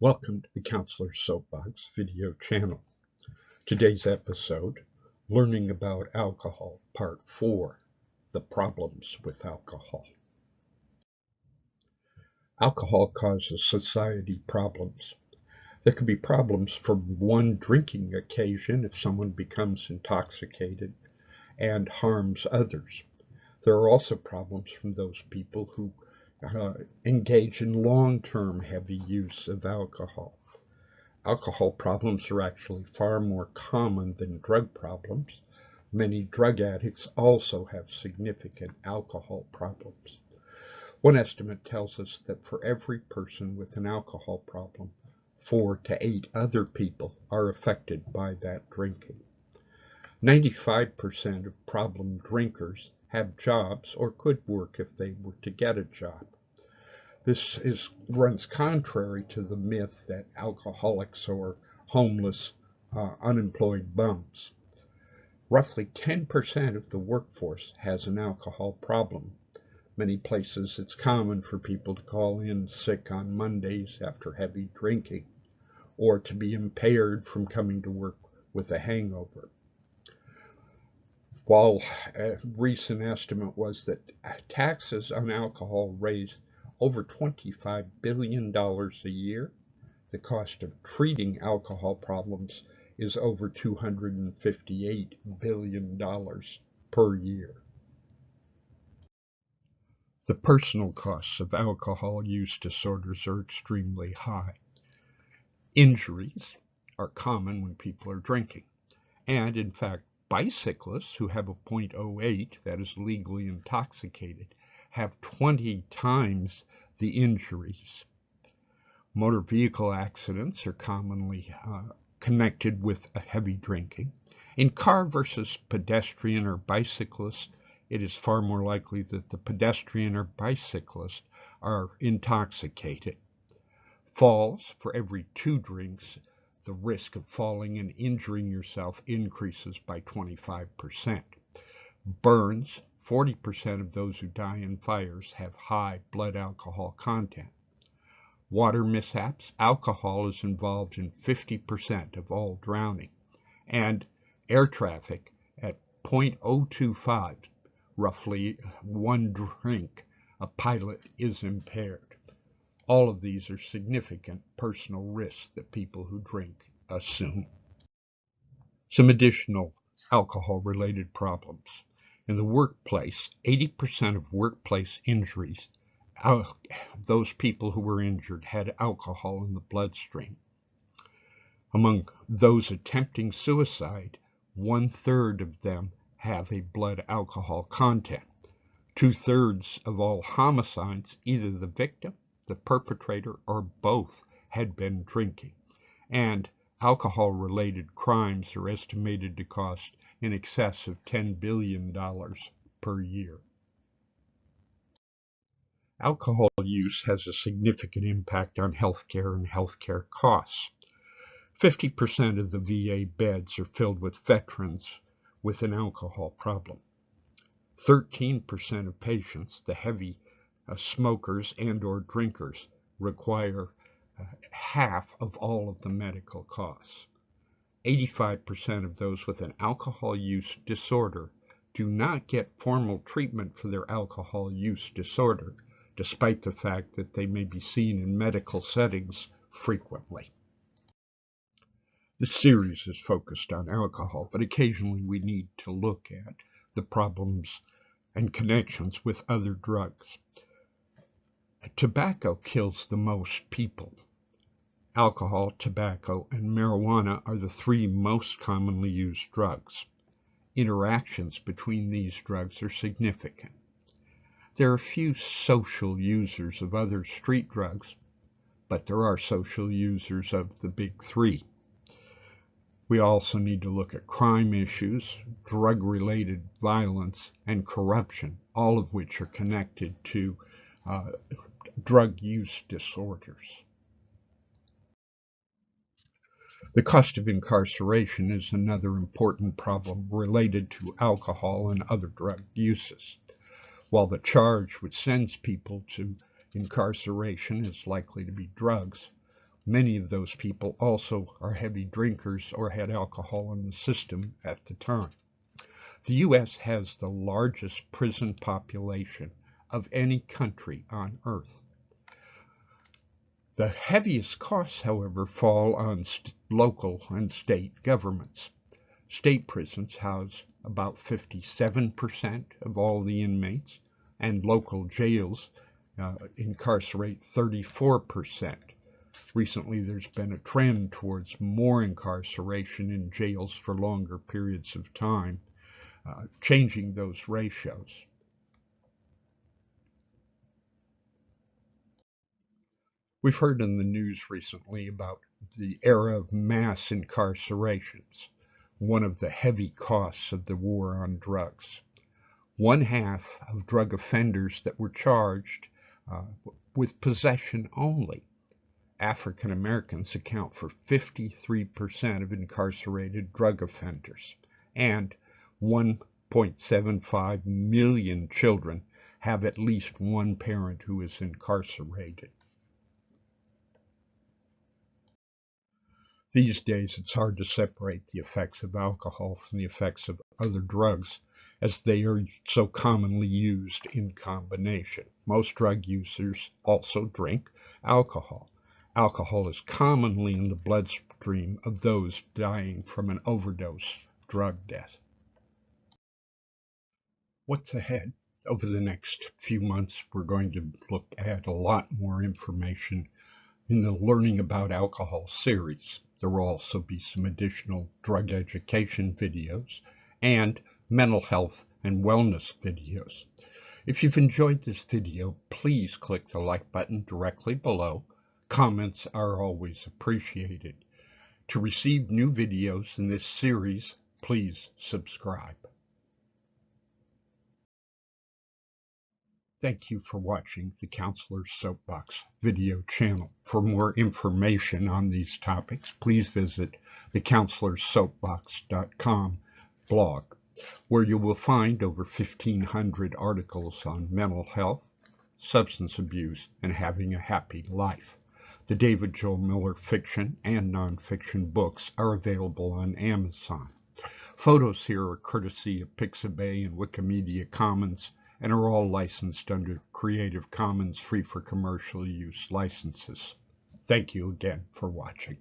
Welcome to the Counselor's Soapbox video channel. Today's episode, Learning About Alcohol, Part 4, The Problems with Alcohol. Alcohol causes society problems. There can be problems from one drinking occasion if someone becomes intoxicated and harms others. There are also problems from those people who engage in long-term heavy use of alcohol. Alcohol problems are actually far more common than drug problems. Many drug addicts also have significant alcohol problems. One estimate tells us that for every person with an alcohol problem, 4 to 8 other people are affected by that drinking. 95% of problem drinkers have jobs or could work if they were to get a job. This runs contrary to the myth that alcoholics are homeless, unemployed bums. Roughly 10% of the workforce has an alcohol problem. Many places it's common for people to call in sick on Mondays after heavy drinking, or to be impaired from coming to work with a hangover. While a recent estimate was that taxes on alcohol raise over $25 billion a year, the cost of treating alcohol problems is over $258 billion per year. The personal costs of alcohol use disorders are extremely high. Injuries are common when people are drinking, and in fact, bicyclists who have a .08 that is legally intoxicated have 20 times the injuries. Motor vehicle accidents are commonly connected with heavy drinking. In car versus pedestrian or bicyclist, it is far more likely that the pedestrian or bicyclist are intoxicated. Falls, for every 2 drinks, the risk of falling and injuring yourself increases by 25%. Burns, 40% of those who die in fires have high blood alcohol content. Water mishaps, alcohol is involved in 50% of all drowning. And air traffic at .025, roughly 1 drink, a pilot is impaired. All of these are significant personal risks that people who drink assume. Some additional alcohol-related problems. In the workplace, 80% of workplace injuries, those people who were injured had alcohol in the bloodstream. Among those attempting suicide, 1/3 of them have a blood alcohol content. 2/3 of all homicides, either the victim, the perpetrator, or both had been drinking. And alcohol-related crimes are estimated to cost in excess of $10 billion per year. Alcohol use has a significant impact on healthcare and healthcare costs. 50% of the VA beds are filled with veterans with an alcohol problem. 13% of patients, the heavy smokers and/or drinkers, require half of all of the medical costs. 85% of those with an alcohol use disorder do not get formal treatment for their alcohol use disorder, despite the fact that they may be seen in medical settings frequently. The series is focused on alcohol, but occasionally we need to look at the problems and connections with other drugs. Tobacco kills the most people. Alcohol, tobacco, and marijuana are the 3 most commonly used drugs. Interactions between these drugs are significant. There are few social users of other street drugs, but there are social users of the big 3. We also need to look at crime issues, drug-related violence, and corruption, all of which are connected to drug use disorders. The cost of incarceration is another important problem related to alcohol and other drug uses. While the charge which sends people to incarceration is likely to be drugs, Many of those people also are heavy drinkers or had alcohol in the system at the time. The U.S. has the largest prison population of any country on earth. The heaviest costs, however, fall on local and state governments. State prisons house about 57% of all the inmates, and local jails incarcerate 34%. Recently, there's been a trend towards more incarceration in jails for longer periods of time, changing those ratios. We've heard in the news recently about the era of mass incarcerations, one of the heavy costs of the war on drugs. One half of drug offenders that were charged with possession only. African Americans account for 53% of incarcerated drug offenders, and 1.75 million children have at least one parent who is incarcerated. These days, it's hard to separate the effects of alcohol from the effects of other drugs, as they are so commonly used in combination. Most drug users also drink alcohol. Alcohol is commonly in the bloodstream of those dying from an overdose drug death. What's ahead? Over the next few months, we're going to look at a lot more information in the Learning About Alcohol series. There will also be some additional drug education videos and mental health and wellness videos. If you've enjoyed this video, please click the like button directly below. Comments are always appreciated. To receive new videos in this series, please subscribe. Thank you for watching the Counselor's Soapbox video channel. For more information on these topics, please visit the Counselorssoapbox.com blog, where you will find over 1,500 articles on mental health, substance abuse, and having a happy life. The David Joel Miller fiction and nonfiction books are available on Amazon. Photos here are courtesy of Pixabay and Wikimedia Commons, and are all licensed under Creative Commons free for commercial use licenses. Thank you again for watching.